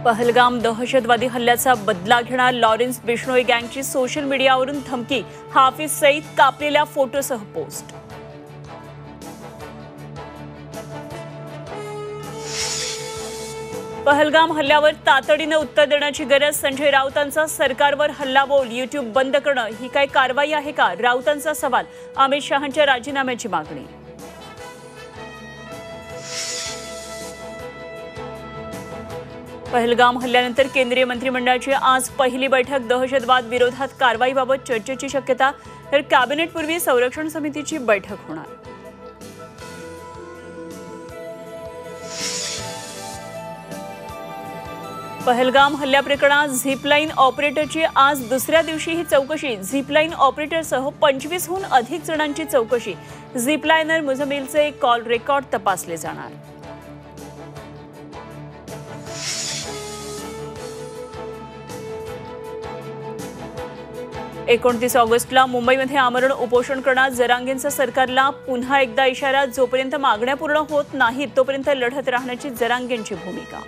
पहलगाम दहशतवादी हल्ल्याचा बदला घेणार लॉरेन्स बिश्नोई गँगची सोशल मीडियावरून धमकी, हाफिज सईद कापलेल्या फोटोसह पोस्ट। पहलगाम हल्ल्यावर तातडीने उत्तर देण्याची गरज, संजय राऊतांचा सरकारवर हल्लाबोल, यूट्यूब बंद करणं ही काय कारवाई आहे का? राऊतांचा सवाल, अमित शहांच्या राजीनाम्याची मागणी। पहलगाम हल्ल्यानंतर केंद्रीय मंत्रिमंडळाची आज पहिली बैठक, दहशतवाद विरोधात कारवाईबाबत चर्चेची शक्यता, तर कॅबिनेटपूर्वी संरक्षण समितीची बैठक होणार। पहलगाम हल्ल्याप्रकरणात झिपलाईन ऑपरेटरची आज दुसऱ्या दिवशी ही चौकशी, झिपलाईन ऑपरेटरसह 25हून अधिक जणांची चौकशी, झिपलायनर मुझमिलचे कॉल रेकॉर्ड तपासले जाणार। 29 ऑगस्टला मुंबईमध्ये आमरण उपोषण करणार जरांगेंचा सरकारला पुन्हा एकदा इशारा, जोपर्यंत मागण्या पूर्ण होत नाहीत तोपर्यंत लढत राहण्याची जरांगेंची भूमिका।